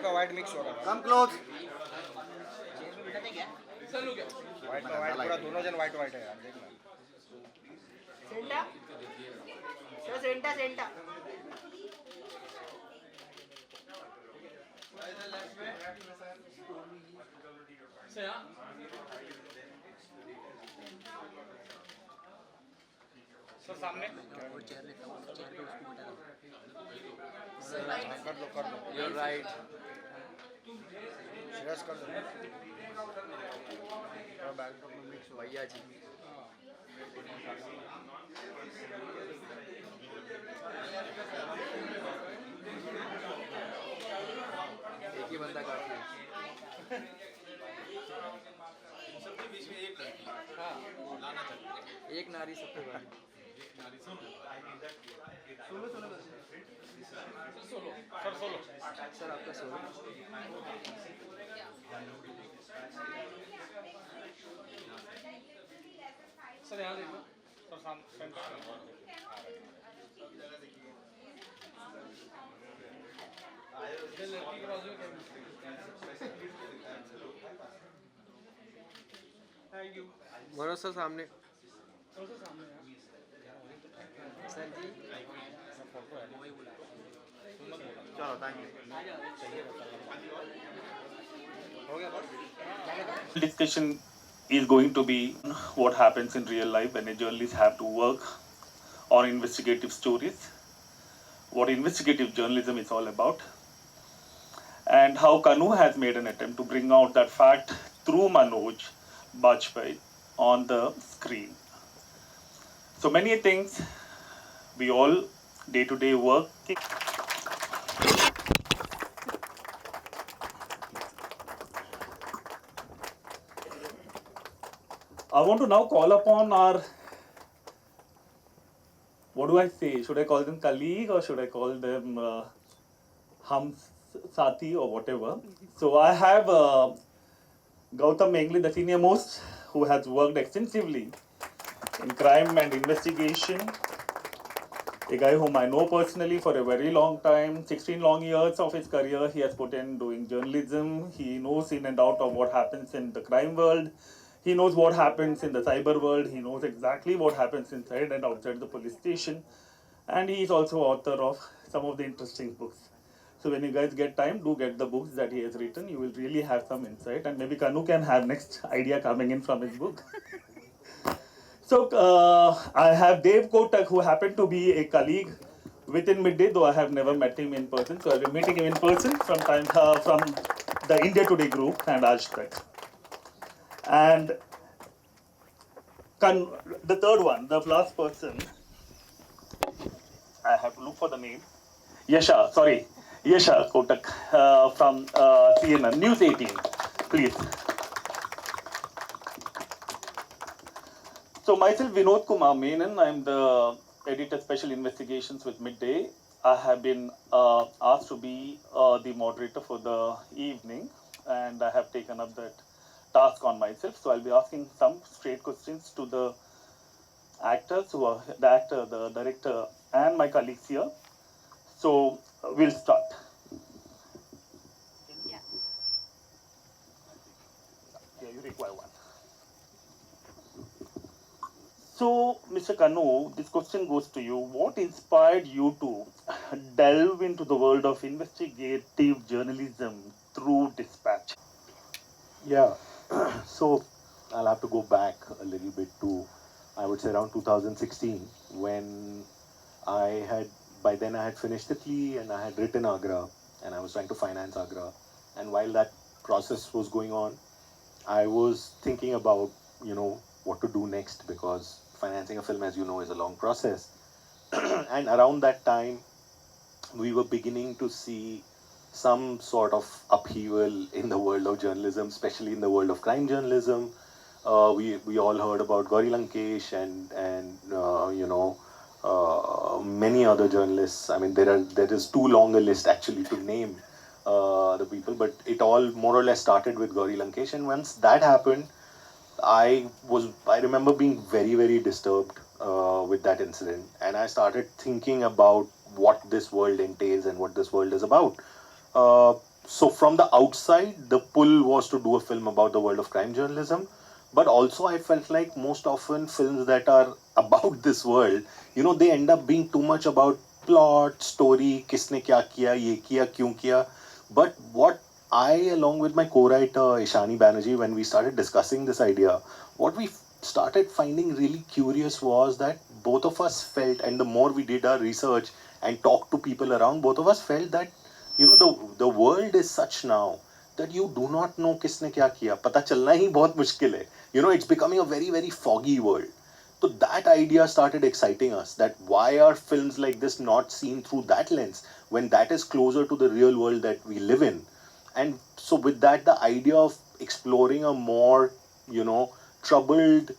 White का white mix हो रहा है। Come close. व्हाइट का व्हाइट पूरा दोनों जन व्हाइट व्हाइट है यार, देखना। Santa sir, Santa Santa sir सामने कर दो You're right. श्रेयस कर दो। बैकड्रॉप में मिक्स हो भैया जी। एक ही बंदा काफी है। सबके बीच में एक लड़की लाना चाहिए। एक नारी सब पे बड़ी। सोलो सर आपका सोलो। सर यहाँ देखो सर सामने लड़की के बाजू में थैंक यू मनोज सर सामने। सर जी चलो थैंक यू हो गया बस। Discussion is going to be what happens in real life when a journalist have to work on investigative stories, what investigative journalism is all about, and how Kanu has made an attempt to bring out that fact through Manoj Bajpayee on the screen. So many things we all day-to-day work. I want to now call upon our, what do I say? Should I call them colleague or should I call them hum sati or whatever? So I have Gautam Mengli, the senior most, who has worked extensively in crime and investigation. A guy whom I know personally for a very long time, 16 long years of his career he has put in doing journalism. He knows in and out of what happens in the crime world. He knows what happens in the cyber world. He knows exactly what happens inside and outside the police station. And he is also author of some of the interesting books. So when you guys get time, do get the books that he has written. You will really have some insight. And maybe Kanu can have next idea coming in from his book. So I have Dev Kotak, who happened to be a colleague within Midday, though I have never met him in person. So I've been meeting him in person from the India Today group and Aaj Tak. And the third one, the last person, I have to look for the name. Yasha Kotak from CNN News 18, please. So myself, Vinod Kumar Menon, I am the editor special investigations with Midday. I have been asked to be the moderator for the evening, and I have taken up that task on myself. So I'll be asking some straight questions to the actors, who are the actor, the director, and my colleagues here. So we'll start. Yeah. Yeah, you require one. So, Mr. Kanu, this question goes to you. What inspired you to delve into the world of investigative journalism through Despatch? Yeah, so I'll have to go back a little bit to, I would say around 2016, when by then I had finished Italy and I had written Agra and I was trying to finance Agra. And while that process was going on, I was thinking about, what to do next, because financing a film, as you know, is a long process. And around that time, we were beginning to see some sort of upheaval in the world of journalism, especially in the world of crime journalism. We all heard about Gauri Lankesh and many other journalists. I mean, there is too long a list actually to name the people, but it all more or less started with Gauri Lankesh. And once that happened, I remember being very, very disturbed with that incident, and I started thinking about what this world entails and what this world is about. so from the outside, the pull was to do a film about the world of crime journalism. But also, I felt like most often films that are about this world, they end up being too much about plot, story, kisne kya kiya, ye kiya, kyun kiya. But what I, along with my co-writer Ishani Banerjee, when we started discussing this idea, what we started finding really curious was that both of us felt, and the more we did our research and talked to people around, both of us felt that the world is such now that you do not know किसने क्या किया, पता चलना ही बहुत मुश्किल है. It's becoming a very, very foggy world. So that idea started exciting us, that why are films like this not seen through that lens when that is closer to the real world that we live in. And so with that, the idea of exploring a more, troubled,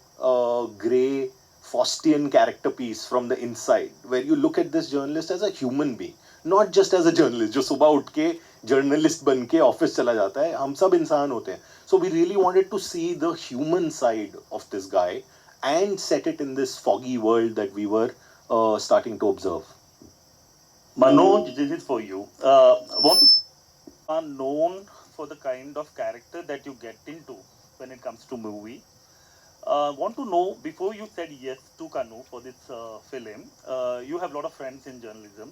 grey, Faustian character piece from the inside, where you look at this journalist as a human being, not just as a journalist जो सुबह उठ के journalist बन के office चला जाता है. हम सब इंसान होते हैं. So we really wanted to see the human side of this guy and set it in this foggy world that we were starting to observe. Manoj, this is for you. What are known for the kind of character that you get into when it comes to movie? Want to know, before you said yes to Kanu for this film, you have a lot of friends in journalism.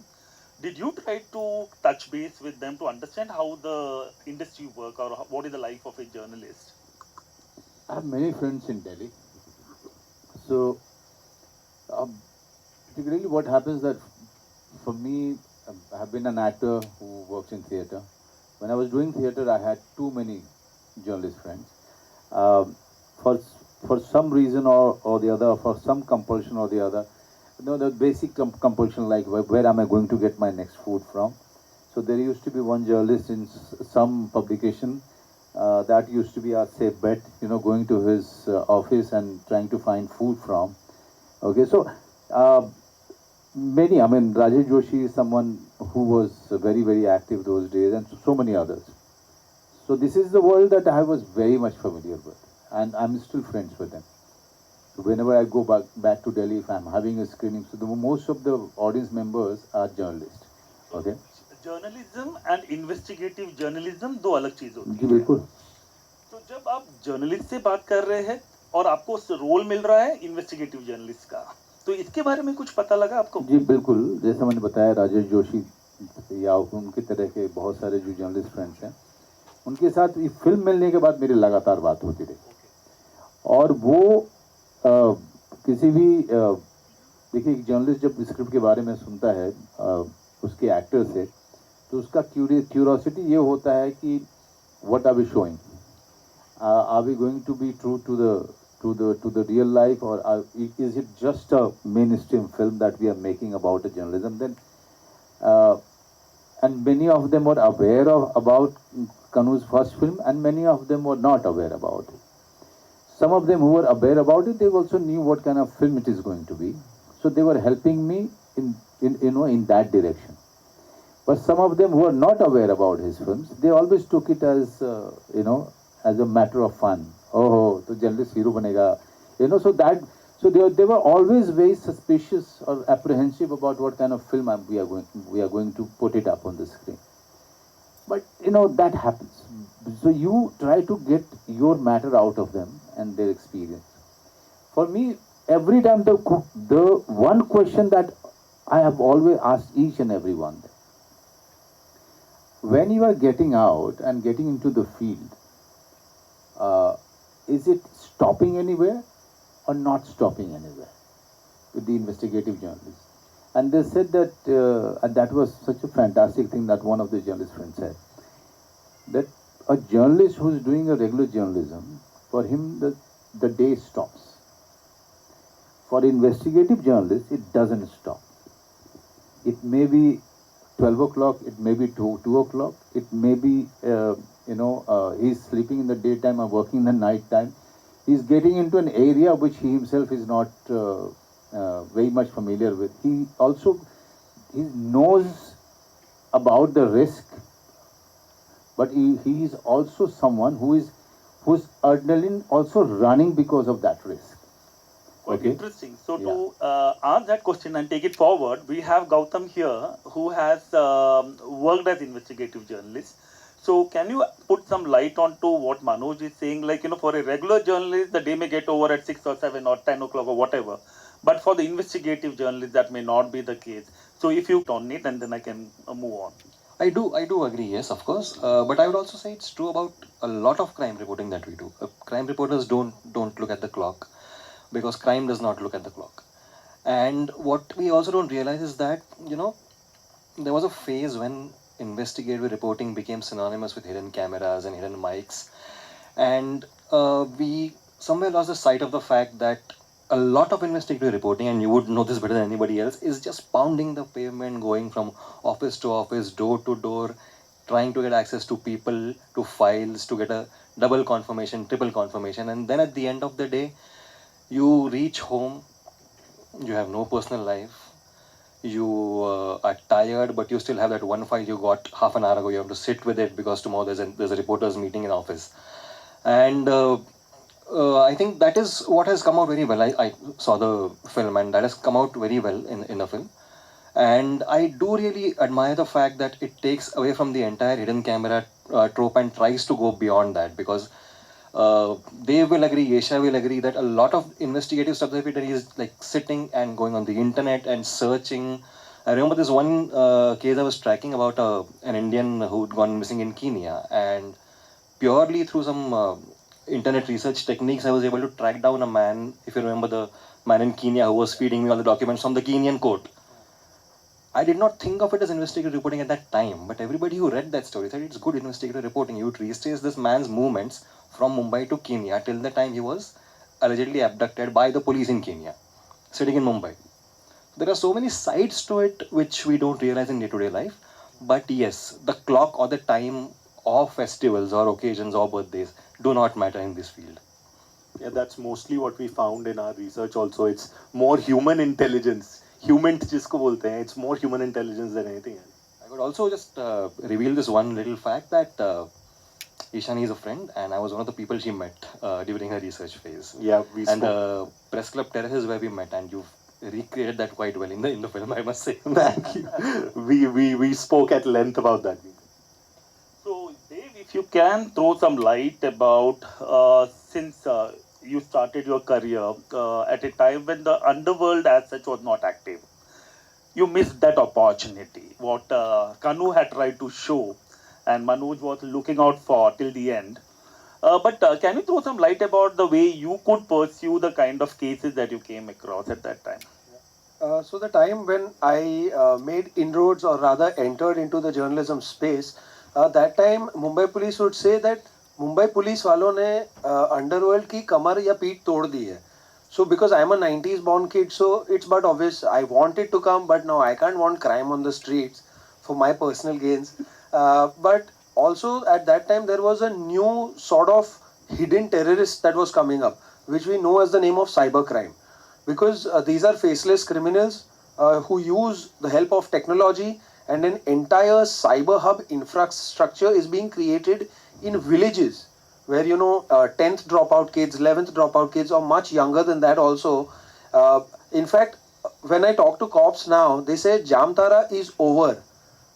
Did you try to touch base with them to understand how the industry work or what is the life of a journalist? I have many friends in Delhi. So, particularly what happens that for me, I have been an actor who works in theatre. When I was doing theatre, I had too many journalist friends. For some reason or the other, for some compulsion or the other, the basic compulsion like where am I going to get my next food from? So there used to be one journalist in some publication that used to be our safe bet, going to his office and trying to find food from. Okay, so many, Rajesh Joshi is someone who was very, very active those days, and so many others. So this is the world that I was very much familiar with, and I'm still friends with them. So whenever I go back to Delhi, if I'm having a screening, so most of the audience members are journalists. Okay. Journalism and investigative journalism दो अलग चीज होती जी है. बिल्कुल. तो जब आप journalist से बात कर रहे हैं और आपको रोल मिल रहा है इन्वेस्टिगेटिव जर्नलिस्ट का, तो इसके बारे में कुछ पता लगा आपको? जी बिल्कुल, जैसा मैंने बताया, राजेश जोशी या उनके तरह के बहुत सारे जो जर्नलिस्ट फ्रेंड्स हैं, उनके साथ ये फिल्म मिलने के बाद मेरी लगातार बात होती रही. और वो किसी भी देखिए, एक जर्नलिस्ट जब स्क्रिप्ट के बारे में सुनता है उसके एक्टर से, तो उसका क्यूरियोसिटी ये होता है कि what are we showing, are we going to be true to the real life, or is it just a mainstream film that we are making about a journalism? Then and many of them were aware about Kanu's first film, and many of them were not aware about it. Some of them who were aware about it, they also knew what kind of film it is going to be, so they were helping me in that direction. But some of them who were not aware about his films, they always took it as as a matter of fun. Oh, तो journalist hero banega, so they were always very suspicious or apprehensive about what kind of film we are going to put it up on the screen. But that happens. So you try to get your matter out of them and their experience. For me, every time the one question that I have always asked each and every one, when you are getting out and getting into the field, is it stopping anywhere or not stopping anywhere with the investigative journalists? And they said that, and that was such a fantastic thing that one of the journalist friends said, that a journalist who is doing a regular journalism, for him the day stops. For investigative journalists, it doesn't stop. It may be 12 o'clock, it may be 2 o'clock, it may be, he's sleeping in the daytime or working in the night time. He's getting into an area which he himself is not very much familiar with. He knows about the risk, but he is also someone whose adrenaline also running because of that risk. Quite interesting. So to ask that question and take it forward, we have Gautam here who has worked as investigative journalist. So can you put some light onto what Manoj is saying? Like, for a regular journalist, the day may get over at 6 or 7 or 10 o'clock or whatever. But for the investigative journalist, that may not be the case. So if you on it, and then I can move on. I do agree, yes, of course. But I would also say it's true about a lot of crime reporting that we do. Crime reporters don't look at the clock because crime does not look at the clock. And what we also don't realize is that, there was a phase when investigative reporting became synonymous with hidden cameras and hidden mics. And we somewhere lost the sight of the fact that a lot of investigative reporting, and you would know this better than anybody else, is just pounding the pavement, going from office to office, door to door, trying to get access to people, to files, to get a double confirmation, triple confirmation. And then at the end of the day, you reach home, you have no personal life, you are tired, but you still have that one file you got half an hour ago. You have to sit with it because tomorrow there's a reporters meeting in office. And I think that is what has come out very well. I saw the film and that has come out very well in the film. And I do really admire the fact that it takes away from the entire hidden camera trope and tries to go beyond that, because they will agree, Asia will agree, that a lot of investigative stuff that we do is like sitting and going on the internet and searching. I remember this one case I was tracking about an Indian who'd gone missing in Kenya, and purely through some internet research techniques, I was able to track down a man, if you remember the man in Kenya who was feeding me all the documents from the Kenyan court. I did not think of it as investigative reporting at that time, but everybody who read that story said it's good investigative reporting. You would retrace this man's movements from Mumbai to Kenya till the time he was allegedly abducted by the police in Kenya, sitting in Mumbai. There are so many sides to it which we don't realize in day-to-day life. But yes, the clock or the time of festivals or occasions or birthdays do not matter in this field. Yeah, that's mostly what we found in our research also. It's more human intelligence. Human जिसको बोलते हैं, it's more human intelligence than anything else. I could also just reveal this one little fact that Ishani is a friend, and I was one of the people she met during her research phase. Yeah, we And spoke. Press Club Terrace is where we met, and you've recreated that quite well in the film, I must say. Thank you. We spoke at length about that. So, Dave, if you can throw some light about since you started your career at a time when the underworld as such was not active, you missed that opportunity. What Kanu had tried to show, and Manoj was looking out for till the end. But can you throw some light about the way you could pursue the kind of cases that you came across at that time? So the time when I made inroads, or rather entered into the journalism space, that time Mumbai police would say that Mumbai police वालों ने underworld की कमर या पीठ तोड़ दी है. So because I'm a 90s born kid, so it's but obvious I want it to come, but now I can't want crime on the streets for my personal gains. But also at that time there was a new sort of hidden terrorist that was coming up, which we know as the name of cybercrime. Because these are faceless criminals who use the help of technology, and an entire cyber hub infrastructure is being created in villages where 10th dropout kids, 11th dropout kids, or much younger than that also. In fact, when I talk to cops now, they say Jamtara is over.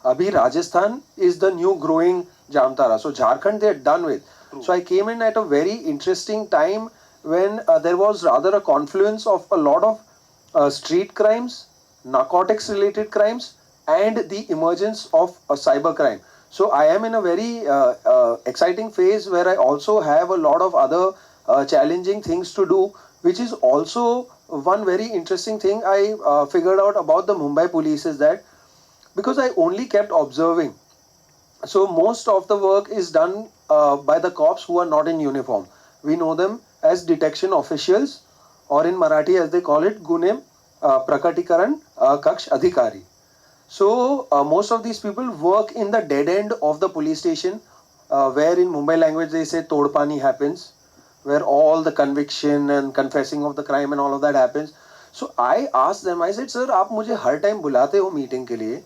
Abhi Rajasthan is the new growing Jamtara. So Jharkhand they're done with. True. So I came in at a very interesting time when there was rather a confluence of a lot of street crimes, narcotics related crimes, and the emergence of cyber crime. So I am in a very exciting phase where I also have a lot of other challenging things to do, which is also one very interesting thing I figured out about the Mumbai police is that because I only kept observing. So most of the work is done by the cops who are not in uniform. We know them as detection officials, or in Marathi as they call it, Gune Prakatikaran Kaksh Adhikari. So most of these people work in the dead end of the police station, where in Mumbai language they say Todpani happens, where all the conviction and confessing of the crime and all of that happens. So I asked them, I said, sir, आप मुझे हर time बुलाते हो meeting के लिए,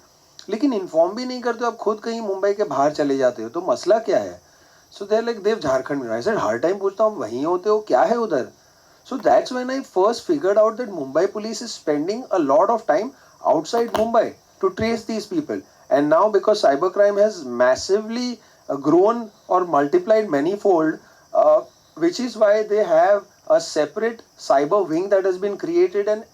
लेकिन inform भी नहीं करते हो, आप खुद कहीं मुंबई के बाहर चले जाते हो, तो मसला क्या है? So they're like, देव झारखंड में. I said, हर टाइम पूछता हूँ, वहीं होते हो, क्या है उधर? So that's when I first figured out that Mumbai police is spending a lot of time outside Mumbai to trace these people. And now because cybercrime has massively grown or multiplied manifold, which is why they have a separate cyber wing that has been created, and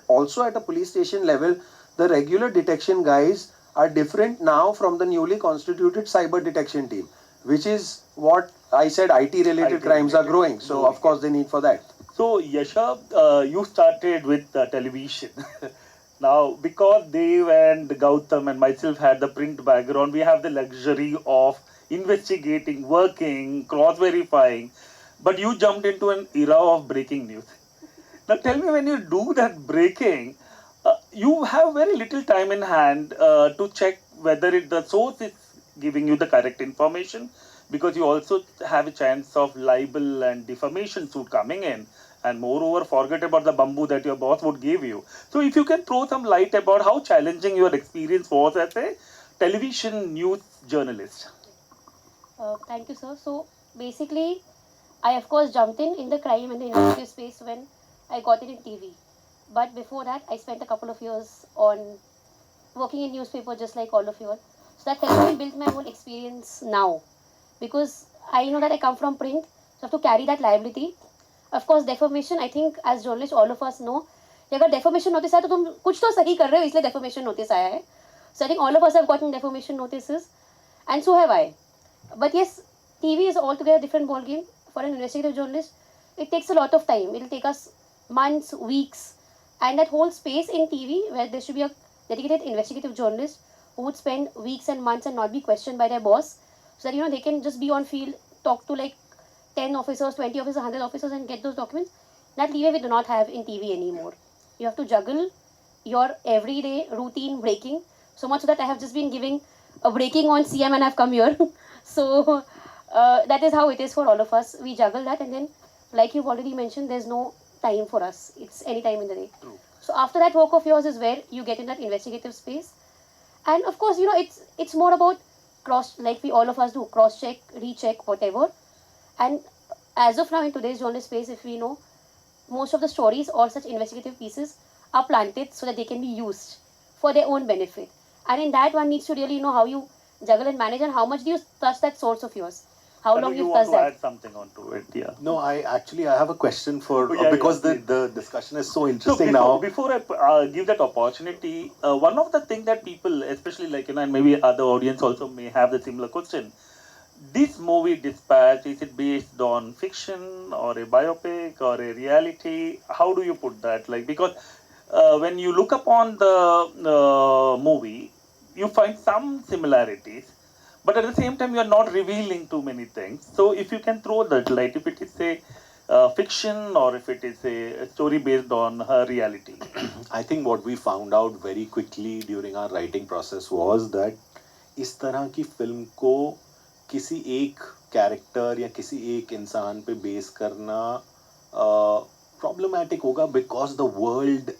also at a police station level, the regular detection guys are different now from the newly constituted cyber detection team, which is what I said, IT related crimes are growing. So of course they need for that. So, Yasha, you started with television. Now, because Dev and Gautam and myself had the print background, we have the luxury of investigating, working, cross verifying. But you jumped into an era of breaking news. Now, tell me, when you do that breaking, you have very little time in hand to check whether the source is giving you the correct information, because you also have a chance of libel and defamation suit coming in, and moreover forget about the bamboo that your boss would give you. So if you can throw some light about how challenging your experience was as a television news journalist. Thank you, sir. So basically, I of course jumped in the crime and the investigative space when I got it in TV. But before that, I spent a couple of years on working in newspaper just like all of you all. So that helped me build my own experience now, because I know that I come from print, so I have to carry that liability. Of course, defamation, I think as journalists all of us know, कि अगर defamation notice आया तो तुम कुछ तो सही कर रहे हो इसलिए defamation notice आया है. So I think all of us have gotten defamation notices, and so have I. But yes, TV is altogether different ballgame. For an investigative journalist, it takes a lot of time. It will take us months, weeks, and that whole space in TV where there should be a dedicated investigative journalist who would spend weeks and months and not be questioned by their boss, so that they can just be on field, talk to like 10 officers, 20 officers, 100 officers and get those documents. That leeway we do not have in TV anymore. You have to juggle your everyday routine breaking, so much so that I have just been giving a breaking on CM and I've come here. So that is how it is for all of us. We juggle that, and then like you've already mentioned, there's no time for us. It's any time in the day. True. So after that work of yours is where you get in that investigative space. And of course, it's more about cross, like we all of us do, cross check, recheck, whatever. And as of now in today's journalist space, if we know, most of the stories or such investigative pieces are planted so that they can be used for their own benefit. And in that, one needs to really know how you juggle and manage, and how much do you trust that source of yours. How long you you want trust to that. add something onto it, yeah. No, I have a question for Yeah, because yeah, the discussion is so So interesting before I give that opportunity, one of the things that people, especially and maybe other audience also may have the similar question. This movie Dispatch, is it based on fiction or a biopic or a reality? How do you put that? Because when you look upon the movie, you find some similarities, but at the same time you are not revealing too many things. So if you can throw that light, if it is a fiction or if it is a story based on her reality. I think what we found out very quickly during our writing process was that इस तरह की film को किसी एक character या किसी एक इंसान पे बेस करना प्रॉब्लमैटिक होगा, because the world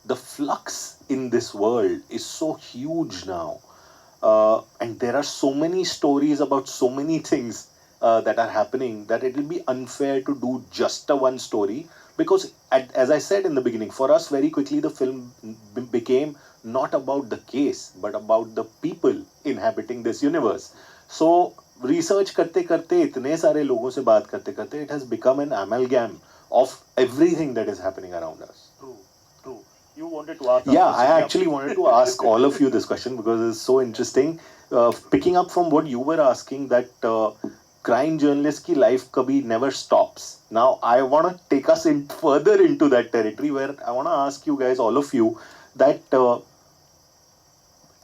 the flux in this world is so huge now, and there are so many stories about so many things that are happening, that it will be unfair to do just a one story, because as I said in the beginning, for us very quickly the film became not about the case but about the people inhabiting this universe. So research करते करते इतने सारे लोगों से बात करते करते it has become an amalgam of everything that is happening around us. True. You wanted to ask. Yeah, I actually wanted to ask all of you this question because it's so interesting. Picking up from what you were asking, that crime journalist ki life kabhi never stops. Now, I want to take us in further into that territory where I want to ask you guys, all of you, that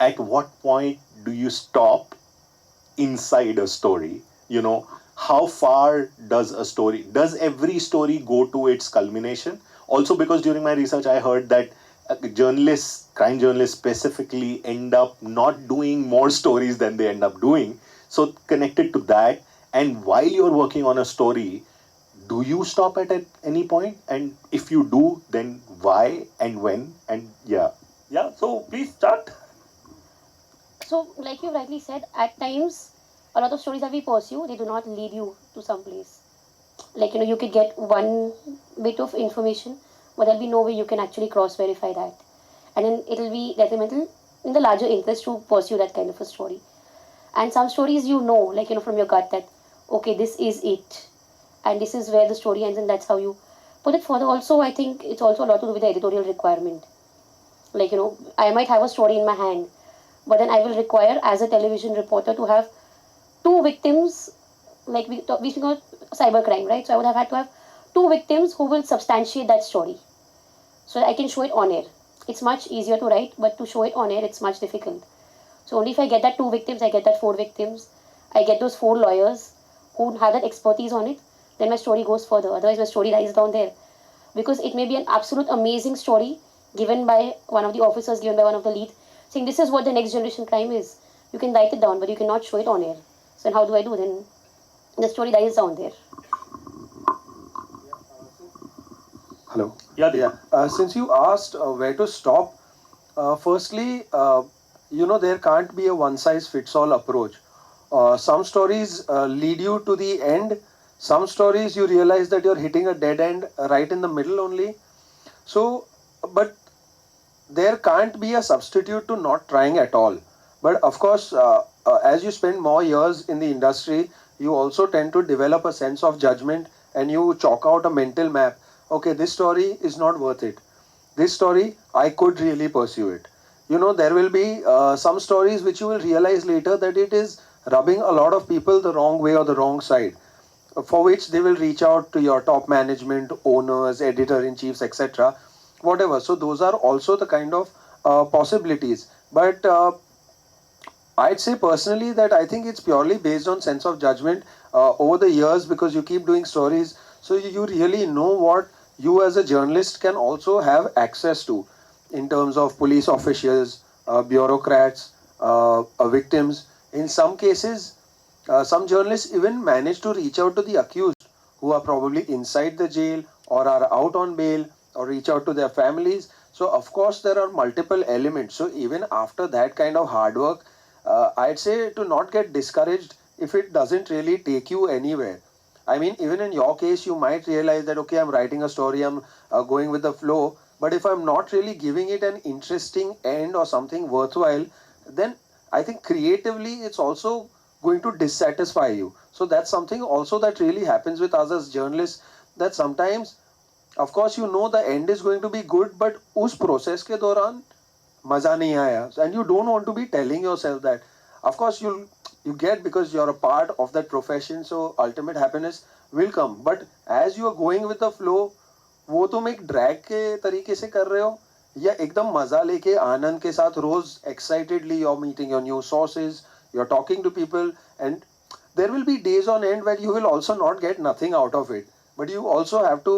at what point do you stop inside a story? How far does every story go to its culmination? Also, because during my research I heard that crime journalists specifically end up not doing more stories than they end up doing. So connected to that, and while you're working on a story, do you stop at any point? And if you do, then why and when? And yeah. So please start. So like you rightly said, at times a lot of stories that we pursue, they do not lead you to some place. You could get one bit of information, but there'll be no way you can actually cross verify that, and then it'll be detrimental in the larger interest to pursue that kind of a story. And some stories, like, from your gut that, okay, this is it. And this is where the story ends, and that's how you put it further. Also, I think it's also a lot to do with the editorial requirement. Like, I might have a story in my hand, but then I will require, as a television reporter, to have two victims, like we speak about cybercrime, right? So I would have had to have two victims who will substantiate that story so that I can show it on air. It's much easier to write, but to show it on air, it's much difficult. So only if I get that two victims, I get that four victims, I get those four lawyers who have that expertise on it, then my story goes further. Otherwise, my story dies down there. Because it may be an absolute amazing story given by one of the officers, given by one of the lead, saying this is what the next generation crime is. You can write it down, but you cannot show it on air. So then how do I do? Then the story dies down there. Hello. Yeah, Yeah. Since you asked where to stop, firstly, there can't be a one size fits all approach. Some stories lead you to the end. Some stories you realize that you're hitting a dead end right in the middle only. So, but there can't be a substitute to not trying at all. But of course, as you spend more years in the industry, you also tend to develop a sense of judgment and you chalk out a mental map. Okay, this story is not worth it. This story, I could really pursue it. There will be some stories which you will realize later that it is rubbing a lot of people the wrong way or the wrong side, for which they will reach out to your top management, owners, editor in chiefs, etc. Whatever. So those are also the kind of possibilities. But I'd say personally that I think it's purely based on sense of judgment over the years, because you keep doing stories, so you really know what you as a journalist can also have access to in terms of police officials, bureaucrats, victims. In some cases, some journalists even manage to reach out to the accused who are probably inside the jail or are out on bail, or reach out to their families. So, of course, there are multiple elements. So, even after that kind of hard work, I'd say to not get discouraged if it doesn't really take you anywhere. I mean, even in your case, you might realize that, okay, I'm writing a story, I'm going with the flow, but if I'm not really giving it an interesting end or something worthwhile, then I think creatively it's also going to dissatisfy you. So that's something also that really happens with us as journalists, that sometimes, of course, the end is going to be good, but उस process के दौरान मजा नहीं आया, and you don't want to be telling yourself that. Of course, you get, because you're a part of that profession, so ultimate happiness will come. But as you are going with the flow, वो तुम एक drag के तरीके से कर रहे हो, या एकदम मजा लेके आनंद के साथ रोज excitedly you're meeting your new sources, you're talking to people, and there will be days on end where you will also not get nothing out of it. But you also have to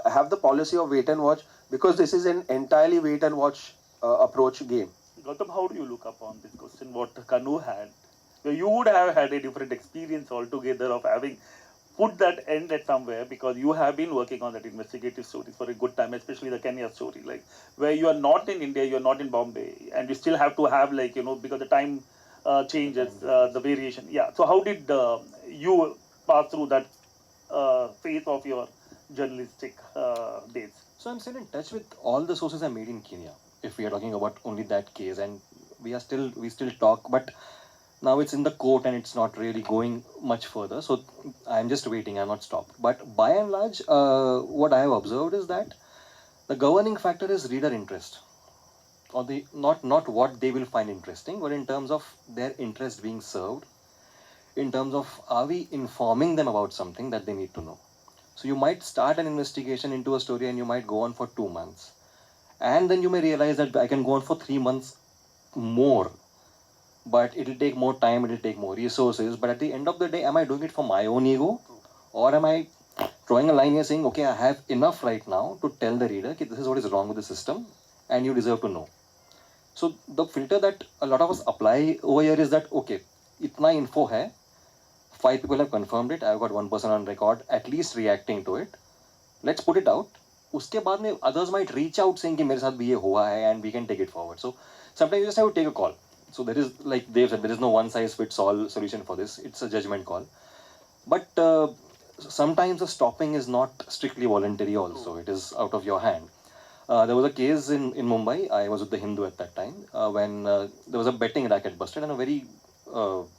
have the policy of wait and watch, because this is an entirely wait and watch approach game. Gautam, how do you look upon this question? What Kanu had? You would have had a different experience altogether of having put that end at somewhere, because you have been working on that investigative stories for a good time, especially the Kenya story, like where you are not in India, you are not in Bombay, and you still have to have, like, because the time changes, the variation. Yeah. So how did you pass through that phase of your journalistic days? So I'm still in touch with all the sources I made in Kenya, if we are talking about only that case, and we still talk, but now it's in the court and it's not really going much further. So I'm just waiting, I'm not stopped. But by and large, what I have observed is that the governing factor is reader interest, or the not what they will find interesting, but in terms of their interest being served, in terms of are we informing them about something that they need to know. So you might start an investigation into a story and you might go on for 2 months, and then you may realize that I can go on for 3 months more, but it'll take more time, it'll take more resources. But at the end of the day, am I doing it for my own ego, or am I drawing a line here saying, okay, I have enough right now to tell the reader that this is what is wrong with the system and you deserve to know. So the filter that a lot of us apply over here is that, okay, itna info hai, 5 people have confirmed it, I've got 1 person on record at least reacting to it, let's put it out. Uske baad mein others might reach out saying कि मेरे साथ भी ये हुआ है, and we can take it forward. So sometimes you just have to take a call. So there is, like Dave said, there is no one size fits all solution for this. It's a judgment call. But sometimes the stopping is not strictly voluntary also. It is out of your hand. There was a case in Mumbai. I was with the Hindu at that time when there was a betting racket busted and a very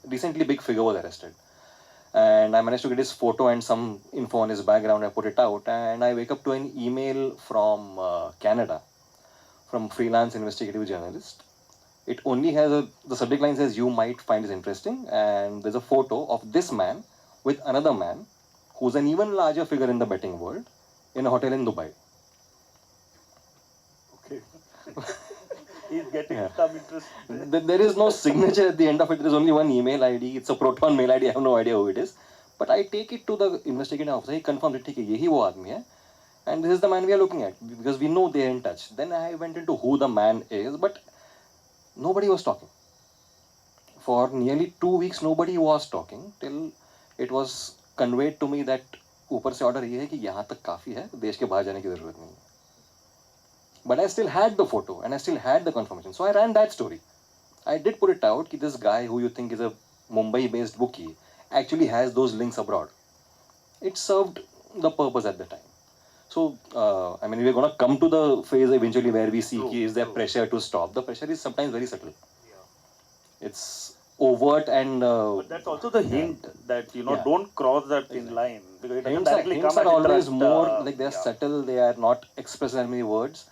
recently big figure was arrested. And I managed to get his photo and some info on his background. I put it out, and I wake up to an email from Canada, from freelance investigative journalist. It only has the subject line says you might find this interesting, and there's a photo of this man with another man who's an even larger figure in the betting world in a hotel in Dubai. Okay. He's getting Yeah. some interest. There is no signature at the end of it. There is only one email ID. It's a Proton mail ID. I have no idea who it is. But I take it to the investigating officer. He confirmed it. Okay, yehi wo aadmi hai. And this is the man we are looking at because we know they're in touch. Then I went into who the man is, but nobody was talking. For nearly 2 weeks, nobody was talking till it was conveyed to me that ऊपर से order ये है कि यहाँ तक काफी है, देश के बाहर जाने की जरूरत नहीं है. But I still had the photo and I still had the confirmation. So I ran that story. I did put it out that this guy who you think is a Mumbai-based bookie actually has those links abroad. It served the purpose at the time. So, I mean, we're going to come to the phase eventually where we see is there pressure to stop. The pressure is sometimes very subtle. It's overt and... but that's also the hint that, don't cross that thin line. Because it doesn't directly hints come are as a always trust, more, like they're subtle, they are not expressed in many words.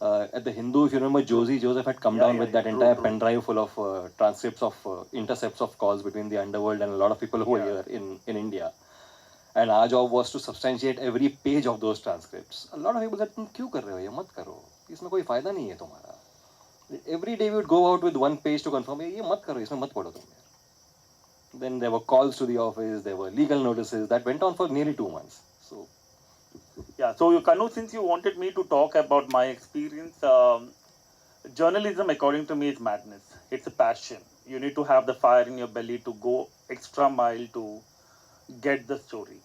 At the Hindu, if you remember, Joseph had come down with that entire pen drive full of transcripts of intercepts of calls between the underworld and a lot of people who were here in India. And our job was to substantiate every page of those transcripts. A lot of people said, तुम क्यों कर रहे हो ये मत करो इसमें कोई फायदा नहीं है तुम्हारा. Every day we would go out with one page to confirm ये मत करो इसमें मत पढ़ो तुम यार. Then there were calls to the office, there were legal notices that went on for nearly 2 months. So. Yeah, so Kanu, since you wanted me to talk about my experience, journalism according to me is madness. It's a passion. You need to have the fire in your belly to go extra mile to get the story.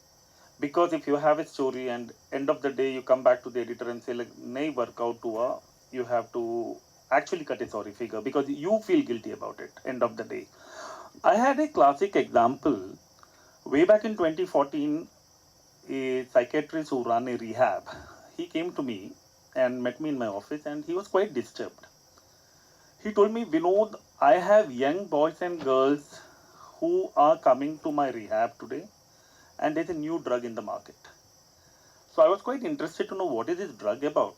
Because if you have a story and end of the day you come back to the editor and say like, nahi work out hua, you have to actually cut a sorry figure because you feel guilty about it end of the day. I had a classic example way back in 2014. A psychiatrist who ran a rehab, he came to me and met me in my office and he was quite disturbed. He told me, Vinod, I have young boys and girls who are coming to my rehab today and there's a new drug in the market. So I was quite interested to know what is this drug about.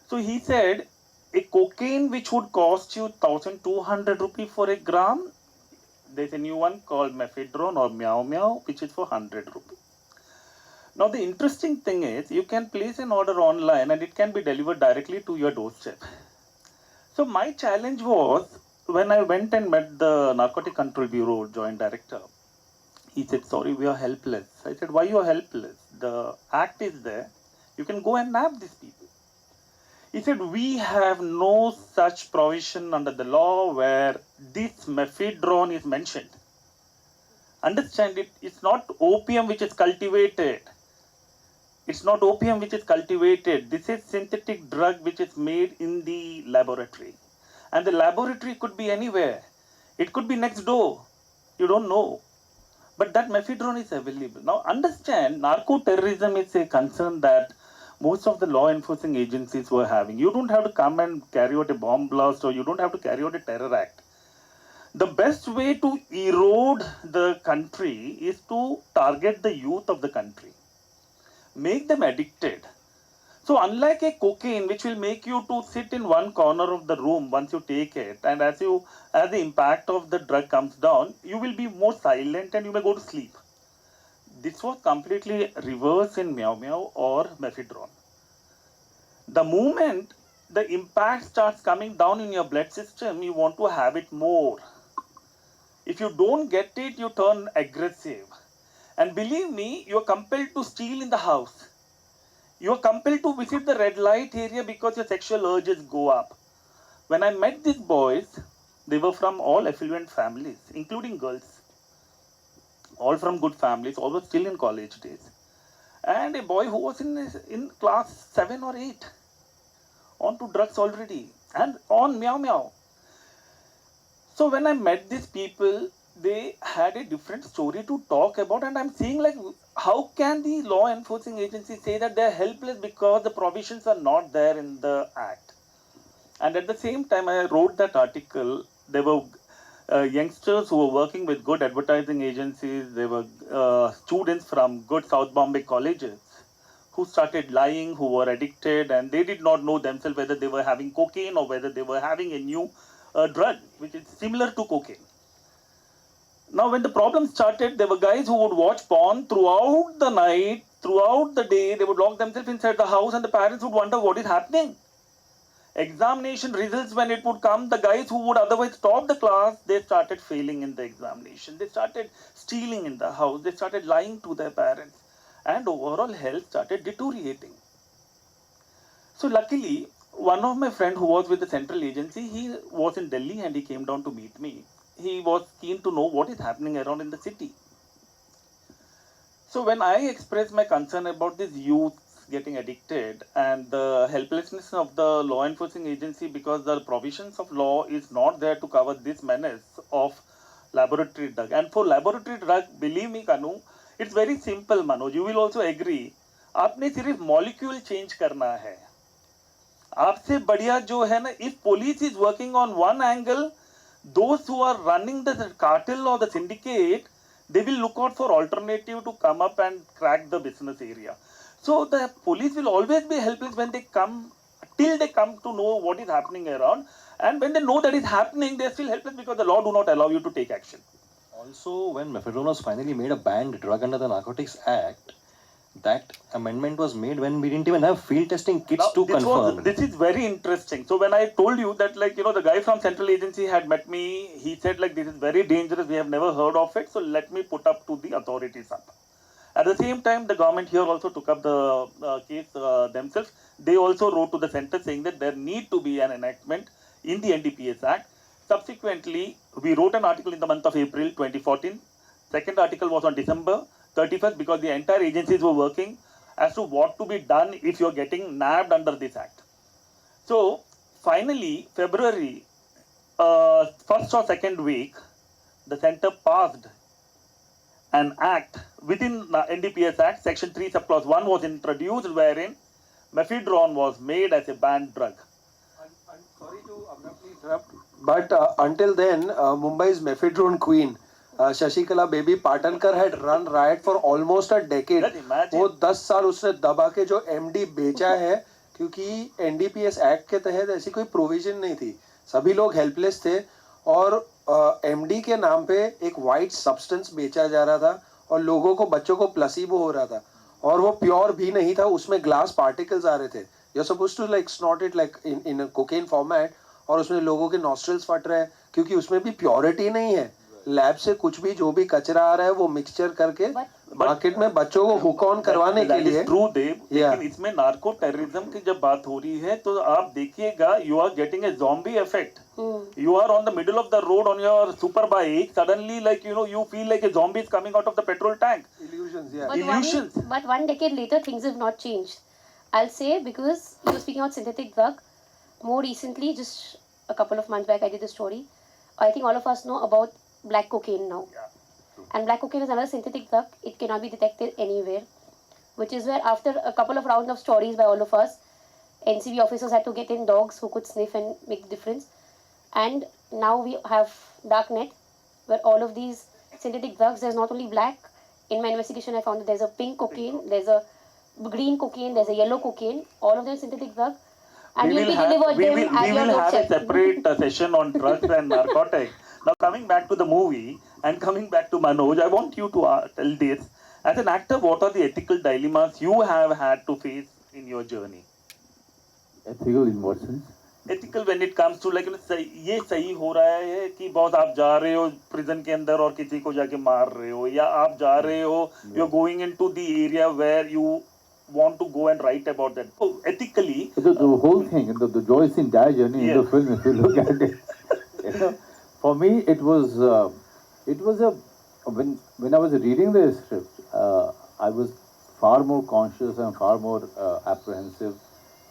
So he said, a cocaine which would cost you 1,200 rupees for a gram, there's a new one called mephedrone or meow meow, which is for 100 rupees. Now the interesting thing is you can place an order online and it can be delivered directly to your doorstep. So my challenge was when I went and met the Narcotic Control Bureau Joint Director, he said, sorry, we are helpless. I said, why you are helpless? The act is there. You can go and nab these people. He said, we have no such provision under the law where this mephedrone is mentioned. Understand it, it's not opium which is cultivated. It's not opium which is cultivated. This is synthetic drug which is made in the laboratory. And the laboratory could be anywhere. It could be next door. You don't know. But that mephedrone is available. Now understand, narco-terrorism is a concern that most of the law enforcing agencies were having. You don't have to come and carry out a bomb blast or you don't have to carry out a terror act. The best way to erode the country is to target the youth of the country. Make them addicted. So unlike a cocaine which will make you to sit in one corner of the room once you take it, and as the impact of the drug comes down, you will be more silent and you may go to sleep. This was completely reverse in meow meow or mephedrone. The moment the impact starts coming down in your blood system, you want to have it more. If you don't get it, you turn aggressive. And believe me, you are compelled to steal in the house. You are compelled to visit the red light area because your sexual urges go up. When I met these boys, they were from all affluent families, including girls. All from good families, all were still in college days. And a boy who was in class 7 or 8, on to drugs already, and on meow meow. So when I met these people, they had a different story to talk about, and I'm saying like, how can the law enforcing agency say that they're helpless because the provisions are not there in the act? And at the same time, I wrote that article. There were youngsters who were working with good advertising agencies. There were students from good South Bombay colleges who started lying, who were addicted, and they did not know themselves whether they were having cocaine or whether they were having a new drug, which is similar to cocaine. Now, when the problem started, there were guys who would watch porn throughout the night, throughout the day. They would lock themselves inside the house, and the parents would wonder what is happening. Examination results, when it would come, the guys who would otherwise top the class, they started failing in the examination. They started stealing in the house. They started lying to their parents. And overall health started deteriorating. So luckily, one of my friend who was with the central agency, he was in Delhi and he came down to meet me. He was keen to know what is happening around in the city. So when I expressed my concern about these youth getting addicted and the helplessness of the law enforcing agency because the provisions of law is not there to cover this menace of laboratory drug. And for laboratory drug, believe me Kanu, it's very simple Manoj, you will also agree. आपने सिर्फ molecule change करना है. आपसे बढ़िया जो है ना, if police is working on one angle, those who are running the cartel or the syndicate, they will look out for alternative to come up and crack the business area. So the police will always be helpless when they come, till they come to know what is happening around. And when they know that is happening, they are still helpless because the law do not allow you to take action. Also, when methadone was finally made a banned drug under the Narcotics Act, that amendment was made when we didn't even have field testing kits Now, to confirm. This is very interesting. So when I told you that, like, the guy from central agency had met me, he said like, this is very dangerous, we have never heard of it, so let me put up to the authorities up. At the same time, the government here also took up the case themselves. They also wrote to the center saying that there need to be an enactment in the NDPS Act. Subsequently, we wrote an article in the month of April 2014. Second article was on December 31st because the entire agencies were working as to what to be done if you're getting nabbed under this act. So, finally, February, first or second week, the center passed an act within the NDPS Act, Section 3, Subclause 1 was introduced, wherein mephedrone was made as a banned drug. I'm sorry to abruptly interrupt, but until then, Mumbai's mephedrone queen, Shashikala Baby Patankar had run riot for almost a decade. Just imagine. वो 10 साल उसने दबा के जो MD बेचा है, क्योंकि NDPS act के तहत ऐसी कोई प्रोविजन नहीं थी. सभी लोग हेल्पलेस थे और MD के नाम पे एक वाइट सब्सटेंस बेचा जा रहा था और लोगों को, बच्चों को प्लेसिबो हो रहा था और वो प्योर भी नहीं था, उसमें ग्लास पार्टिकल्स आ रहे थे. You're supposed to like snort it like in a cocaine format और उसमें लोगों के nostrils फट रहे हैं क्योंकि उसमें भी प्योरिटी नहीं है. लैब से कुछ भी जो भी कचरा आ रहा है वो मिक्सचर करके मार्केट में बच्चों को हुक ऑन करवाने के लिए. ट्रू देव, लेकिन इसमें नार्को टेररिज्म की जब बात हो रही है तो आप देखिएगा, you are getting a zombie effect. You are on the middle of the road on your super bike, suddenly like you feel like a zombie is coming out of the petrol tank. Illusions, yeah. Illusions. But one decade later, things have not changed. I'll say, because you were speaking about synthetic drug. More recently, just a couple of months back, I did a story. I think all of us know about black cocaine now. Yeah. And black cocaine is another synthetic drug. It cannot be detected anywhere. Which is where, after a couple of rounds of stories by all of us, NCB officers had to get in dogs who could sniff and make the difference. And now we have darknet, where all of these synthetic drugs, there's not only black. In my investigation, I found that there's a pink cocaine, there's a green cocaine, there's a yellow cocaine. All of them synthetic drugs. And you'll be delivered them at your will have a doorstep. separate session on drugs and narcotics. Now coming back to the movie and coming back to Manoj, I want you to tell this. As an actor, what are the ethical dilemmas you have had to face in your journey? Ethical in what sense? Ethical when it comes to like, ये सही हो रहा है कि बहुत आप जा रहे हो prison के अंदर और किसी को जाके मार रहे हो, या आप जा रहे हो, you're going into the area where you want to go and write about that. So ethically, The whole thing, the Joyce's entire journey in the film, if you look at it, for me it was a when I was reading the script, I was far more conscious and far more apprehensive,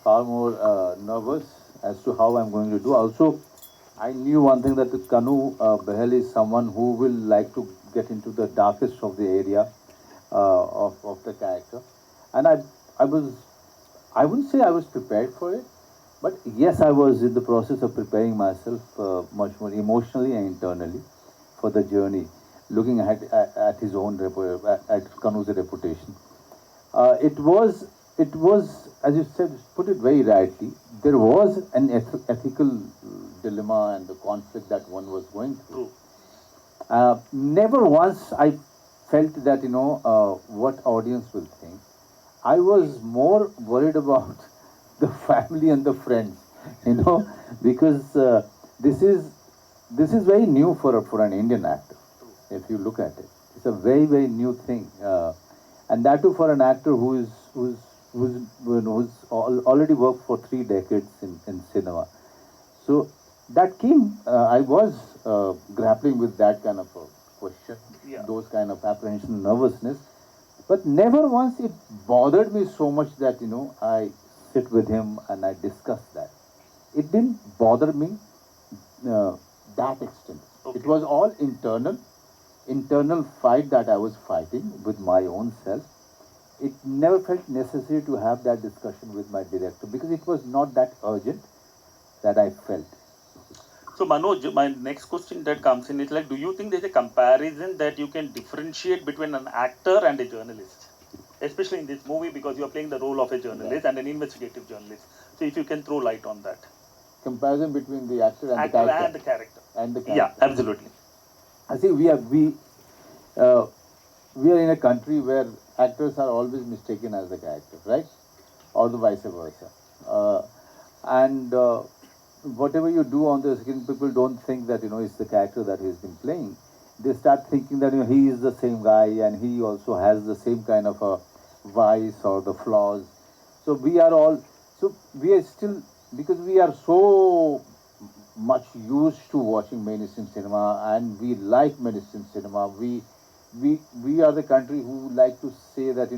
far more nervous as to how I'm going to do. Also, I knew one thing, that the Kanu Behl is someone who will like to get into the darkest of the area of the character. And I was, I wouldn't say I was prepared for it, but yes, I was in the process of preparing myself much more emotionally and internally for the journey, looking at his own, at Kanu's reputation. It was, as you said, put it very rightly, there was an ethical dilemma and the conflict that one was going through. Never once I felt that, what audience will think. I was more worried about the family and the friends, because this is very new for an Indian actor. If you look at it, it's a very new thing, and that too for an actor who's already worked for 3 decades in cinema. So that came. I was grappling with that kind of a question, those kind of apprehension, nervousness, but never once it bothered me so much that I sit with him and I discuss that. It didn't bother me that extent. Okay. It was all internal fight that I was fighting with my own self. It never felt necessary to have that discussion with my director because it was not that urgent that I felt. So Manoj, my next question that comes in is like, do you think there's a comparison that you can differentiate between an actor and a journalist? Especially in this movie because you are playing the role of a journalist and an investigative journalist. So if you can throw light on that. Comparison between the actor and Actor the character. and the character. And the character. Yeah, absolutely. I think we are in a country where actors are always mistaken as the character, right? Or the vice versa. And whatever you do on the screen, people don't think that it's the character that he's been playing. They start thinking that he is the same guy and he also has the same kind of a vice or the flaws. So we are still, because we are so much used to watching mainstream cinema and we like mainstream cinema. We are the country who like to say that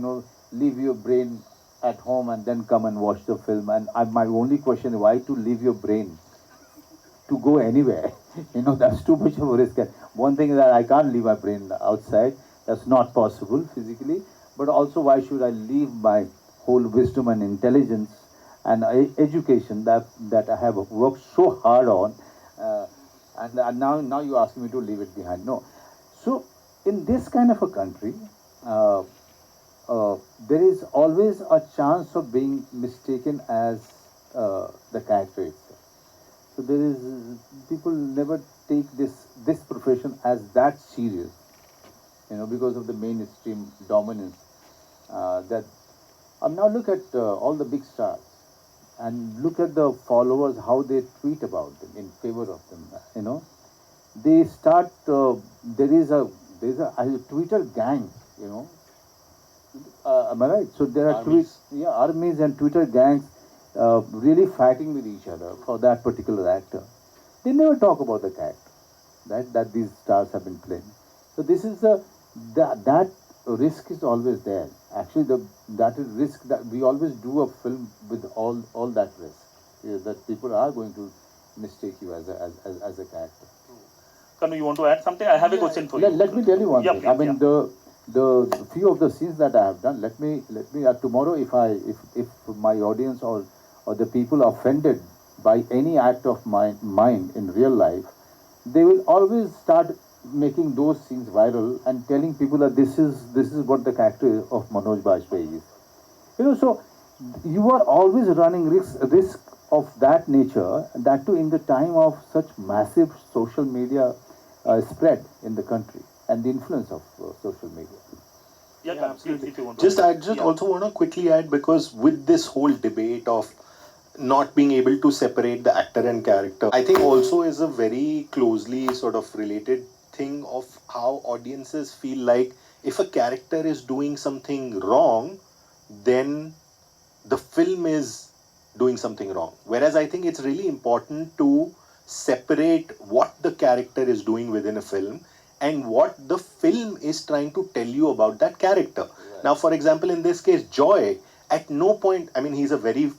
leave your brain at home and then come and watch the film. And my only question is, why to leave your brain to go anywhere? That's too much of a risk. One thing is that I can't leave my brain outside. That's not possible physically. But also, why should I leave my whole wisdom and intelligence and education that I have worked so hard on, and now you're asking me to leave it behind? No. So in this kind of a country, there is always a chance of being mistaken as the character itself. So there is, people never take this profession as that serious, because of the mainstream dominance. Now look at all the big stars, and look at the followers, how they tweet about them, in favor of them. They start. There is a Twitter gang. Am I right? So there are armies and Twitter gangs really fighting with each other for that particular actor. They never talk about the character that these stars have been playing. So this is that risk is always there. Actually, that is risk that we always do a film with all that risk, that people are going to mistake you as a character. Kanu, you want to add something? I have a question for you. Let me tell you one thing. Please, I mean, the few of the scenes that I have done. Let me tomorrow, if my audience or the people are offended by any act of mine in real life, they will always start making those scenes viral and telling people that this is what the character of Manoj Bajpayee is. So you are always running risk of that nature, that too in the time of such massive social media spread in the country and the influence of social media. Yeah, absolutely. If you want I to just also want to quickly add, because with this whole debate of not being able to separate the actor and character, I think also is a very closely sort of related thing of how audiences feel like if a character is doing something wrong, then the film is doing something wrong. Whereas I think it's really important to separate what the character is doing within a film and what the film is trying to tell you about that character. Right. Now, for example, in this case, Joy, at no point, I mean, he's a very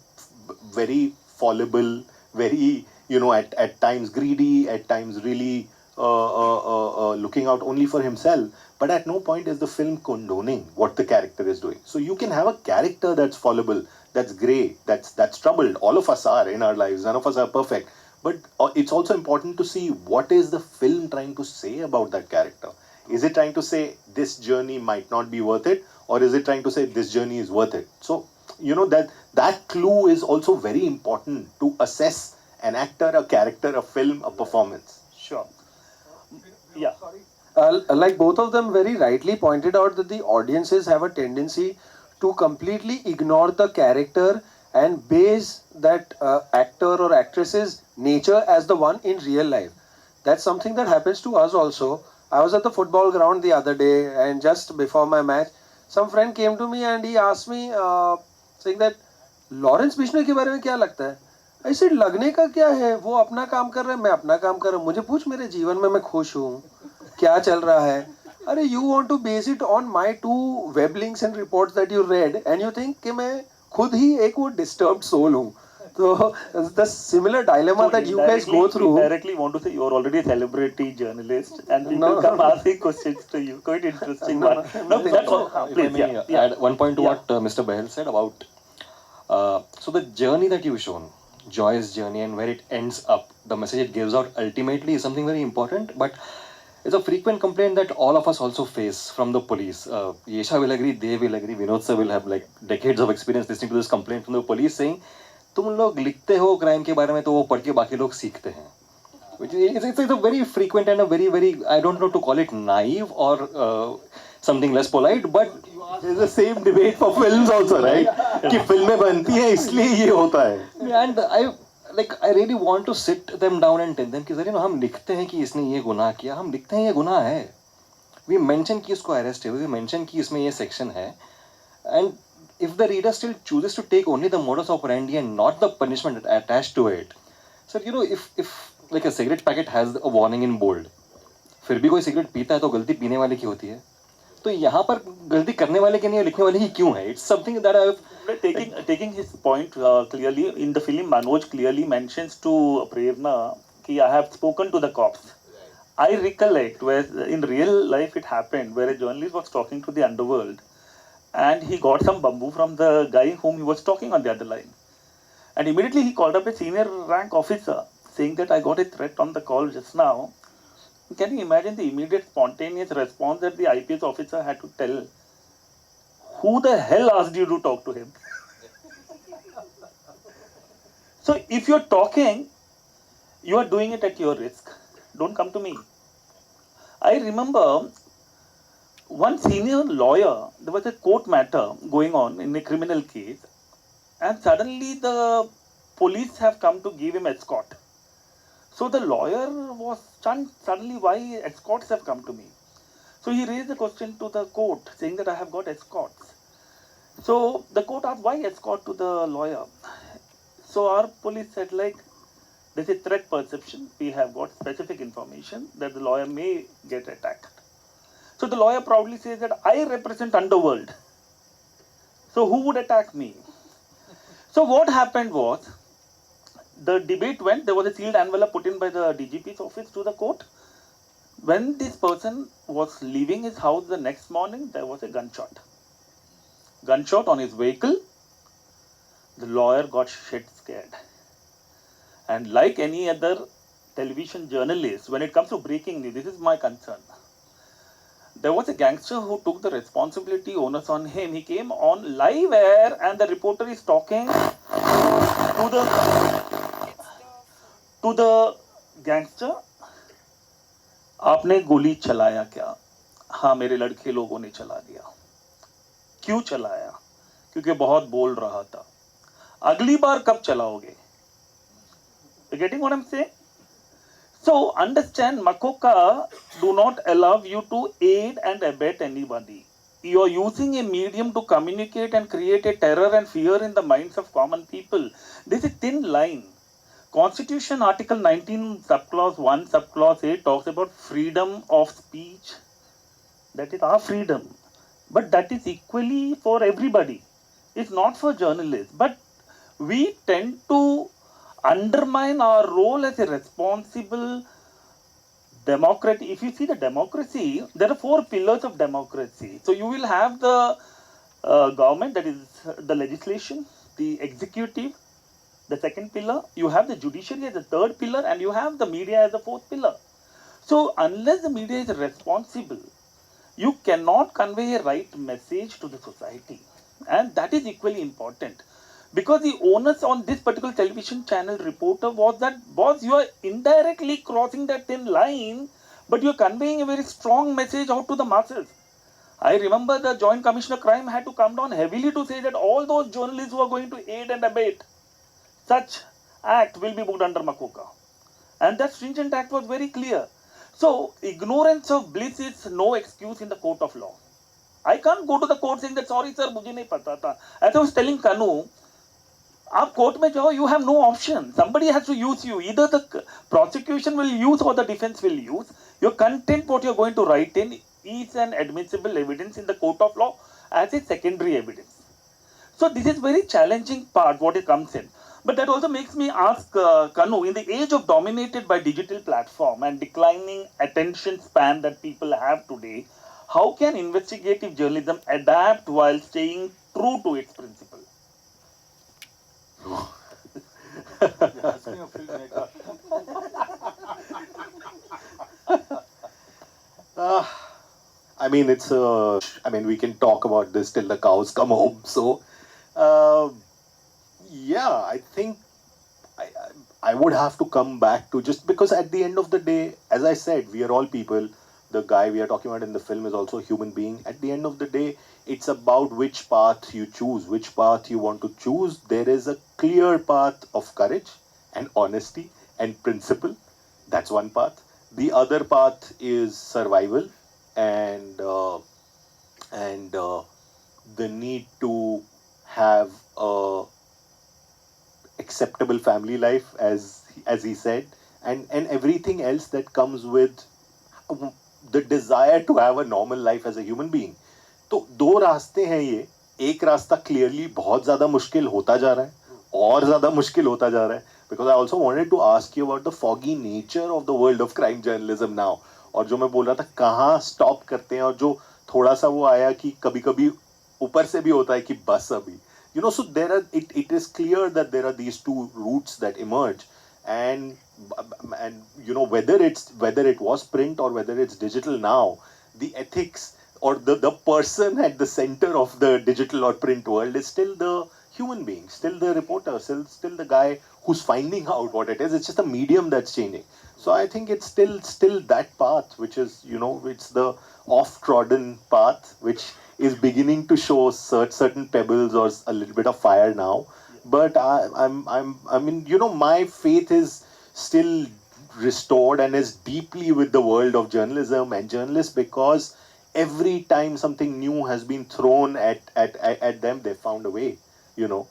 fallible, very you know, at times greedy, at times really looking out only for himself. But at no point is the film condoning what the character is doing. So you can have a character that's fallible, that's grey, that's troubled. All of us are in our lives. None of us are perfect. But it's also important to see what is the film trying to say about that character. Is it trying to say this journey might not be worth it, or is it trying to say this journey is worth it? So you know that clue is also very important to assess an actor, a character, a film, a performance. Sure. Yeah. Like both of them very rightly pointed out that the audiences have a tendency to completely ignore the character and base that actor or actress's nature as the one in real life. That's something that happens to us also. I was at the football ground the other day, and just before my match, some friend came to me and he asked me, saying that Lawrence Bishnoi के बारे में क्या लगता है? I said लगने का क्या है, वो अपना काम कर रहा है, मैं अपना काम कर रहा हूँ, मुझे पूछ मेरे जीवन में मैं खुश हूँ, क्या चल रहा है? अरे you want to base it on my 2 web links and reports that you read and you think कि मैं खुद ही एक वो disturbed soul हूँ. So the similar dilemma So that you guys go through. Indirectly want to say you're already a celebrity journalist and people No. come asking questions to you. Quite interesting one. No, that's all. If I Please, may yeah. add one point to what Mr. Behl said about so the journey that you've shown, Joy's journey, and where it ends up, the message it gives out ultimately is something very important. But it's a frequent complaint that all of us also face from the police. Yesha will agree, Dev will agree, Vinod sir will have like decades of experience listening to this complaint from the police saying, तुम लोग लिखते हो crime के बारे में तो वो पढ़ के बाकी लोग सीखते हैं. It's a very frequent and a very, I don't know to call it naive or something less polite, but There's the same debate for films also, right? कि फिल्में बनती हैं इसलिए ये होता है. and I really want to sit them down and tell them कि sir हम लिखते हैं कि इसने ये गुनाह किया, हम लिखते हैं ये गुनाह है. We mention कि इसको arrest है, we mention कि इसमें ये section है, and if the reader still chooses to take only the modus operandi and not the punishment attached to it, sir, you know, if like a cigarette packet has a warning in bold, फिर भी कोई cigarette पीता है तो गलती पीने वाले की होती है. तो यहाँ पर गलती करने वाले की नहीं है, लिखने वाले की क्यों है? It's something that I've taking his point clearly in the film. Manoj clearly mentions to Prerna कि I have spoken to the cops. I recollect where in real life it happened where a journalist was talking to the underworld and he got some bamboo from the guy whom he was talking on the other line. And immediately he called up a senior rank officer saying that I got a threat on the call just now. Can you imagine the immediate spontaneous response that the IPS officer had to tell? Who the hell asked you to talk to him? So if you're talking, you are doing it at your risk. Don't come to me. I remember one senior lawyer, there was a court matter going on in a criminal case, and suddenly the police have come to give him escort. So the lawyer was stunned suddenly why escorts have come to me. So he raised the question to the court saying that I have got escorts. So the court asked why escort to the lawyer. So our police said like there's a threat perception. We have got specific information that the lawyer may get attacked. So the lawyer proudly says that I represent underworld. So who would attack me? So what happened was, the debate went, there was a sealed envelope put in by the DGP's office to the court. When this person was leaving his house the next morning, there was a gunshot. Gunshot on his vehicle. The lawyer got shit scared. And like any other television journalist, when it comes to breaking news, this is my concern. There was a gangster who took the responsibility, onus on him. He came on live air and the reporter is talking to the gangster. आपने गोली चलाया क्या? हाँ मेरे लड़के लोगों ने चला दिया. क्यों चलाया? क्योंकि बहुत बोल रहा था. अगली बार कब चलाओगे? You getting what I'm saying? So understand, Makoka do not allow you to aid and abet anybody. You are using a medium to communicate and create a terror and fear in the minds of common people. This is a thin line. Constitution Article 19 subclause 1 subclause 8 talks about freedom of speech. That is our freedom. But that is equally for everybody. It's not for journalists. But we tend to undermine our role as a responsible democrat. If you see the democracy, there are four pillars of democracy. So you will have the government, that is the legislation, the executive, the second pillar. You have the judiciary as the third pillar, and you have the media as the fourth pillar. So unless the media is responsible, you cannot convey a right message to the society, and that is equally important, because the onus on this particular television channel reporter was that, boss, you are indirectly crossing that thin line, but you are conveying a very strong message out to the masses. I remember the Joint Commissioner Crime had to come down heavily to say that all those journalists who are going to aid and abet such act will be booked under Makoka. And that stringent act was very clear. So, ignorance of bliss is no excuse in the court of law. I can't go to the court saying that, sorry sir, मुझे नहीं पता था. As I was telling Kanu, आप court में जाओ, you have no option. Somebody has to use you. Either the prosecution will use or the defense will use. Your content, what you're going to write in, is an admissible evidence in the court of law as a secondary evidence. So this is very challenging part what it comes in. But that also makes me ask Kanu, in the age of dominated by digital platform and declining attention span that people have today, how can investigative journalism adapt while staying true to its principle? I mean, it's I mean, we can talk about this till the cows come home. So, yeah, I think I, I would have to come back to, just because at the end of the day, as I said, we are all people. The guy we are talking about in the film is also a human being. At the end of the day, it's about which path you choose, which path you want to choose. There is a clear path of courage and honesty and principle. That's one path. The other path is survival and the need to have a acceptable family life, as he said, and everything else that comes with the desire to have a normal life as a human being. तो दो रास्ते हैं ये. एक रास्ता clearly बहुत ज़्यादा मुश्किल होता जा रहा है, और ज़्यादा मुश्किल होता जा रहा है, because I also wanted to ask you about the foggy nature of the world of crime journalism now. और जो मैं बोल रहा था कहाँ स्टॉप करते हैं, और जो थोड़ा सा वो आया कि कभी कभी ऊपर से भी होता है कि बस अभी, you know, so there are, it is clear that there are these two routes that emerge, and you know, whether it was print or whether it's digital now, the ethics or the person at the center of the digital or print world is still the human being, still the reporter, still the guy who's finding out what it is. It's just a medium that's changing. So I think it's still that path, which is, you know, it's the off-trodden path, which is beginning to show certain pebbles or a little bit of fire now. But I mean, you know, my faith is still restored and is deeply with the world of journalism and journalists, because every time something new has been thrown at them, they found a way, you know,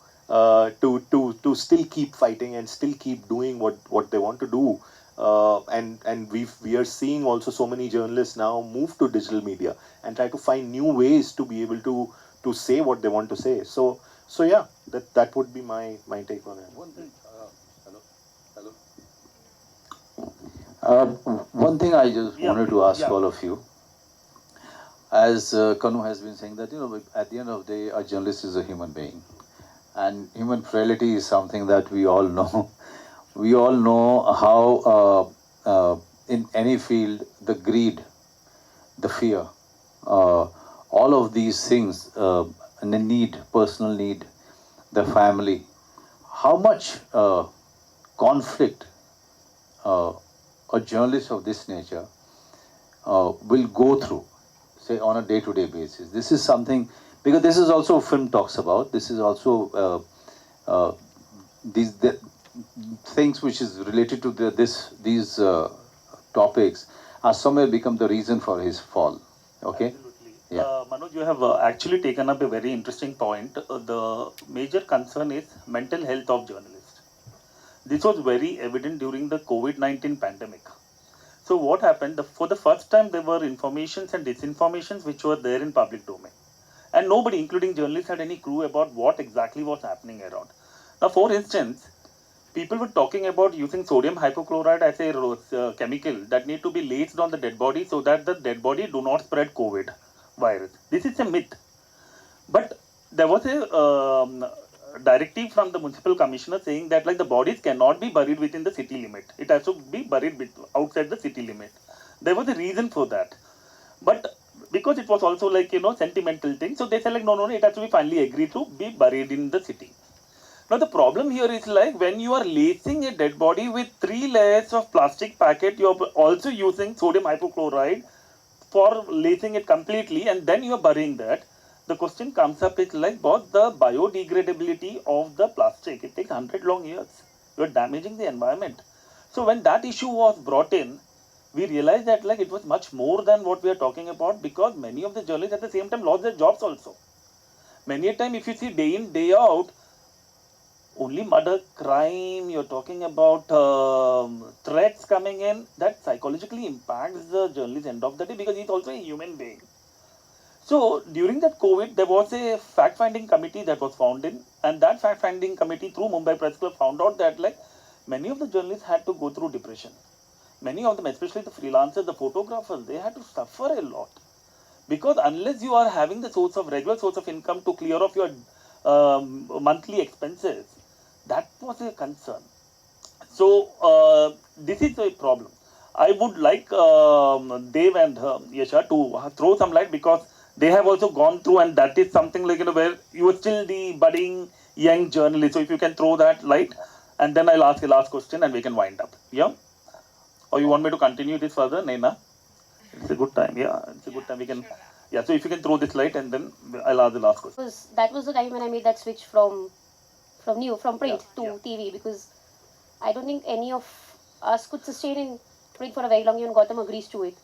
to still keep fighting and still keep doing what they want to do. And we are seeing also so many journalists now move to digital media and try to find new ways to be able to say what they want to say. So yeah, that would be my take on it. One thing, one thing I just wanted to ask all of you. As Kanu has been saying that, you know, at the end of the day, a journalist is a human being. And human frailty is something that we all know. We all know how in any field, the greed, the fear, all of these things, and the need, personal need, the family, how much conflict a journalist of this nature will go through, say, on a day-to-day basis. This is something, because this is also film talks about, this is also the things which is related to these topics are somewhere become the reason for his fall. Okay? Absolutely. Yeah. Manoj, you have actually taken up a very interesting point. The major concern is mental health of journalists. This was very evident during the COVID-19 pandemic. So what happened, for the first time there were informations and disinformations which were there in public domain. And nobody, including journalists, had any clue about what exactly was happening around. Now, for instance, people were talking about using sodium hypochlorite as a chemical that need to be laced on the dead body so that the dead body do not spread COVID virus. This is a myth. But there was a directive from the municipal commissioner saying that like the bodies cannot be buried within the city limit. It has to be buried outside the city limit. There was a reason for that. But because it was also like, sentimental thing, so they said like, no, it has to be finally agreed to be buried in the city. Now the problem here is like when you are lacing a dead body with 3 layers of plastic packet, you are also using sodium hypochlorite for lacing it completely, and then you are burying that. The question comes up is like both the biodegradability of the plastic. It takes 100 long years. You are damaging the environment. So when that issue was brought in, we realized that like it was much more than what we are talking about, because many of the journalists at the same time lost their jobs also. Many a time if you see day in, day out, only murder, crime, you're talking about threats coming in, that psychologically impacts the journalist end of the day, because he's also a human being. So during that COVID, there was a fact-finding committee that was found in, and that fact-finding committee through Mumbai Press Club found out that like many of the journalists had to go through depression. Many of them, especially the freelancers, the photographers, they had to suffer a lot, because unless you are having the regular source of income to clear off your monthly expenses, that was a concern. So this is a problem. I would like Dev and Yasha to throw some light, because they have also gone through, and that is something like where you are still the budding young journalist. So if you can throw that light, and then I'll ask a last question and we can wind up. Yeah. Or you want me to continue this further, Naina? It's a good time. Yeah, it's a good time. We can. Yeah. So if you can throw this light, and then I'll ask the last question. That was the time when I made that switch from print to TV, because I don't think any of us could sustain in print for a very long. Even Gautam agrees to it.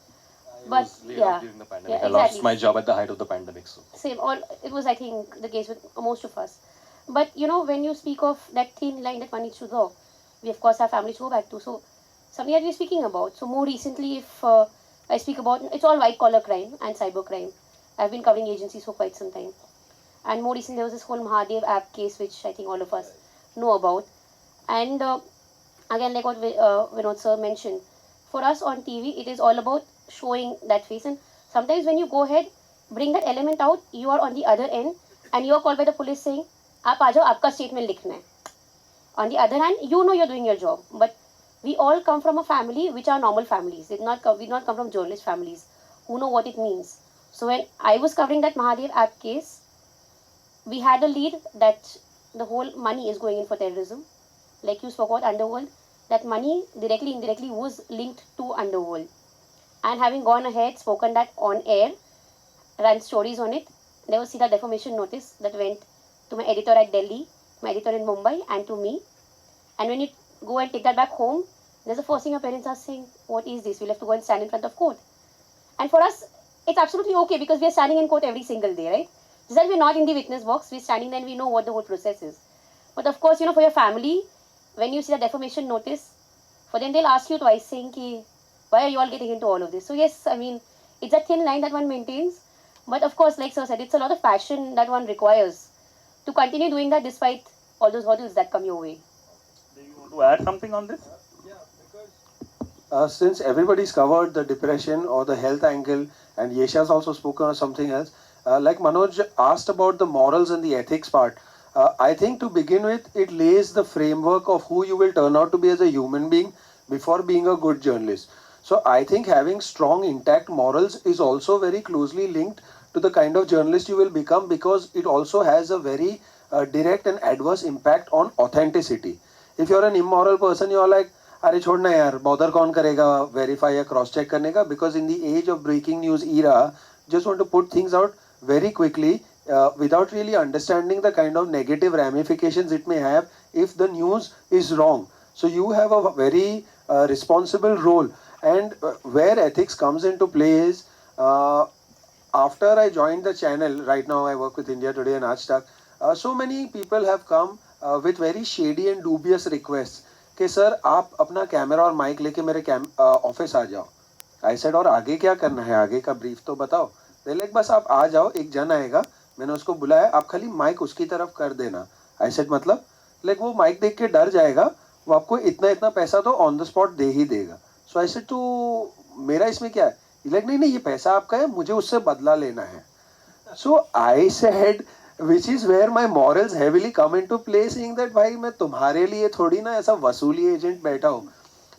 I was laid off during the pandemic. Yeah, I lost exactly. my job at the height of the pandemic. So Same. It was, I think, the case with most of us. But when you speak of that thin line that one needs to draw, we of course have families to go back to. So something that we're speaking about. So more recently, if I speak about, it's all white collar crime and cyber crime. I've been covering agencies for quite some time. And more recently, there was this whole Mahadev app case, which I think all of us know about. And again, like what Vinod sir mentioned, for us on TV, it is all about showing that face. And sometimes when you go ahead, bring that element out, you are on the other end, and you are called by the police saying, "Aap aa jao, aapka statement likhna hai." On the other hand, you're doing your job, but we all come from a family which are normal families. We did not come from journalist families who know what it means. So when I was covering that Mahadev app case, we had a lead that the whole money is going in for terrorism. Like you spoke about Underworld, that money directly, indirectly was linked to Underworld. And having gone ahead, spoken that on air, ran stories on it, there was a defamation notice that went to my editor at Delhi, my editor in Mumbai, and to me. And when you go and take that back home, there's a first thing your parents are saying, "What is this? We'll have to go and stand in front of court." And for us, it's absolutely okay, because we are standing in court every single day, right? Just that we're not in the witness box, we're standing there and we know what the whole process is. But of course, for your family, when you see the defamation notice, for them they'll ask you twice, saying, why are you all getting into all of this? So yes, I mean, it's a thin line that one maintains. But of course, like Sir said, it's a lot of passion that one requires to continue doing that despite all those hurdles that come your way. Do you want to add something on this? Since everybody's covered the depression or the health angle, and Yesha's also spoken on something else, like Manoj asked about the morals and the ethics part, I think to begin with, it lays the framework of who you will turn out to be as a human being before being a good journalist. So I think having strong, intact morals is also very closely linked to the kind of journalist you will become, because it also has a very direct and adverse impact on authenticity. If you're an immoral person, you're like, अरे छोड़ना यार, bother कौन करेगा verify या cross check करने का, because in the age of breaking news era, just want to put things out very quickly without really understanding the kind of negative ramifications it may have if the news is wrong. So you have a very responsible role, and where ethics comes into play is after I joined the channel, right now I work with India Today and Aaj Tak, so many people have come with very shady and dubious requests कि sir आप अपना camera और mic लेके मेरे office आ जाओ. I said और आगे क्या करना है, आगे का ब्रीफ तो बताओ. दे लाइक बस आप आ जाओ, एक जन आएगा, मैंने उसको बुलाया, आप खाली माइक उसकी तरफ कर देना. आई सेड मतलब लाइक वो माइक देख के डर जाएगा वो आपको इतना इतना पैसा तो ऑन द स्पॉट दे ही देगा. सो आई सेड, तो मेरा इसमें क्या है? लाइक नहीं नहीं, ये पैसा आपका है, मुझे उससे बदला लेना है. So I said, which is where my morals heavily come into play, saying that भाई मैं तुम्हारे लिए थोड़ी ना ऐसा वसूली एजेंट बैठा हूँ.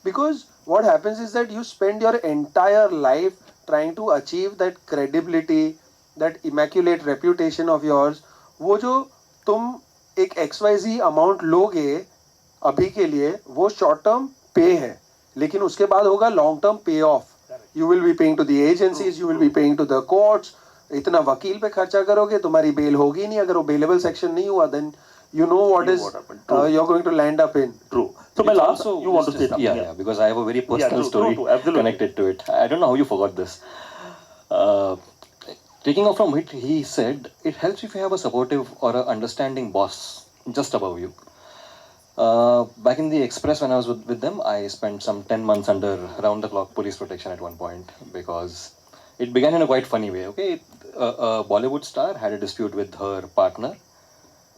Because what happens is that you spend your entire life trying to achieve that credibility, that immaculate reputation of yours. वो जो तुम एक XYZ अमाउंट लोगे अभी के लिए, वो शॉर्ट टर्म पे है, लेकिन उसके बाद होगा long term pay off. You will be paying to the agencies, you will be paying to the courts. इतना वकील पे खर्चा करोगे, तुम्हारी बेल होगी नहीं. अगर वो बेलेबल सेक्शन नहीं हुआ, then you know what is you're going to land up in. True. So my It's last, also you want to say listed- something? Yeah, because I have a very personal true, story true, absolutely. connected to it. I don't know how you forgot this. Uh, Taking off from it, he said, it helps if you have a supportive or a understanding boss just above you. Back in the Express, when I was with them, I spent some 10 months under round-the-clock police protection at one point, because it began in a quite funny way, okay? A Bollywood star had a dispute with her partner,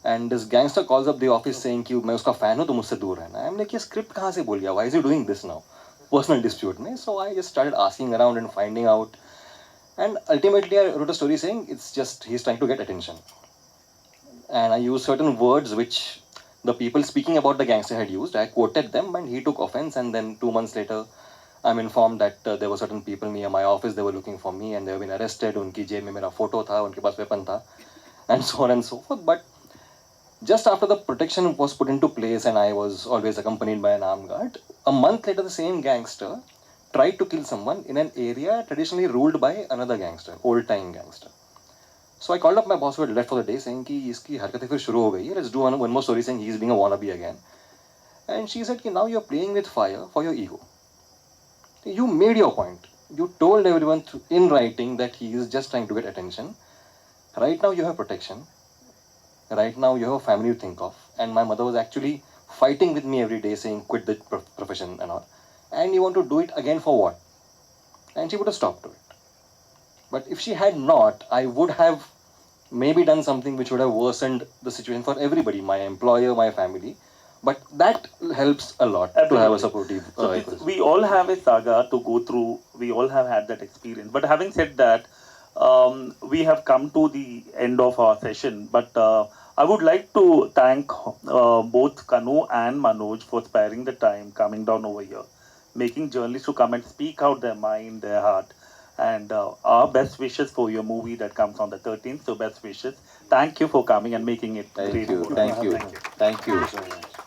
and this gangster calls up the office saying कि मैं उसका fan हूँ, तो मुझसे दूर रहना. I'm like, ये script कहाँ से बोल गया? Why is he doing this now? Personal dispute में. So I just started asking around and finding out. And ultimately I wrote a story saying it's just he's trying to get attention. And I used certain words which the people speaking about the gangster had used. I quoted them and he took offense. And then 2 months later, I'm informed that there were certain people near my office. They were looking for me and they have been arrested. उनकी जेब में मेरा photo था, उनके पास weapon था, and so on and so forth. But just after the protection was put into place and I was always accompanied by an armed guard, a month later the same gangster tried to kill someone in an area traditionally ruled by another gangster, old-time gangster. So I called up my boss who had left for the day saying कि इसकी हरकतें फिर शुरू हो गई है, let's do one more story saying he's being a wannabe again. And she said कि now you're playing with fire for your ego. You made your point. You told everyone in writing that he is just trying to get attention. Right now you have protection. Right now you have a family to think of, and my mother was actually fighting with me every day saying quit the profession and all, and you want to do it again for what? And she would have stopped to it. But if she had not, I would have maybe done something which would have worsened the situation for everybody, my employer, my family. But that helps a lot to have a supportive So ecosystem. we all have a saga to go through. We all have had that experience. But having said that, we have come to the end of our session. But I would like to thank both Kanu and Manoj for sparing the time, coming down over here, making journalists to come and speak out their mind, their heart. And our best wishes for your movie that comes on the 13th. So best wishes. Thank you for coming and making it Thank great. you, thank you, thank you.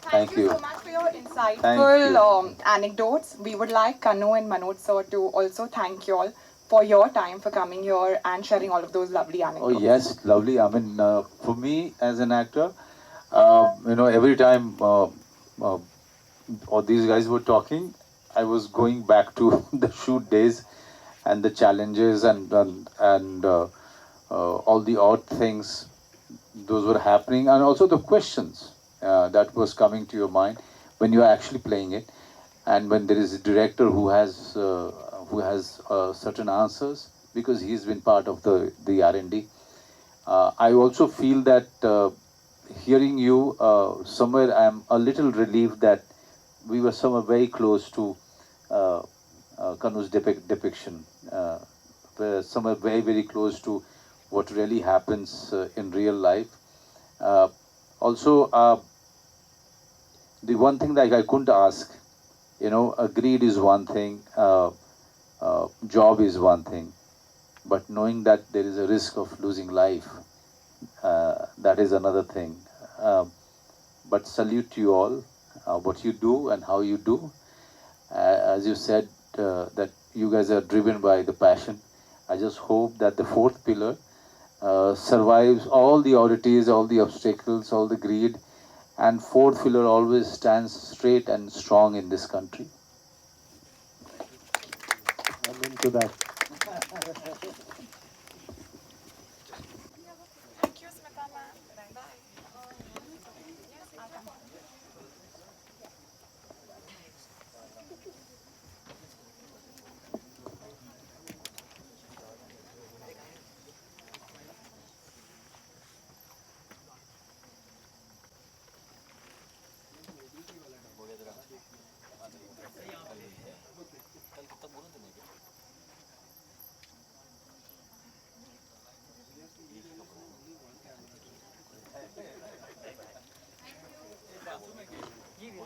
Thank you so much for your insightful anecdotes. We would like Kanu and Manoj sir to also thank you all for your time for coming here and sharing all of those lovely Oh anecdotes. yes, lovely. I mean, for me as an actor, every time or these guys were talking, I was going back to the shoot days and the challenges and all the odd things those were happening, and also the questions that was coming to your mind when you are actually playing it, and when there is a director who has certain answers because he's been part of the R&D. I also feel that hearing you somewhere, I'm a little relieved that we were somewhere very close to Kanu's depiction, somewhere very, very close to what really happens in real life. Also, the one thing that I couldn't ask, greed is one thing, job is one thing, but knowing that there is a risk of losing life, that is another thing. But salute to you all, what you do and how you do. As you said, that you guys are driven by the passion. I just hope that the fourth pillar survives all the oddities, all the obstacles, all the greed, and fourth pillar always stands straight and strong in this country. I'm into that.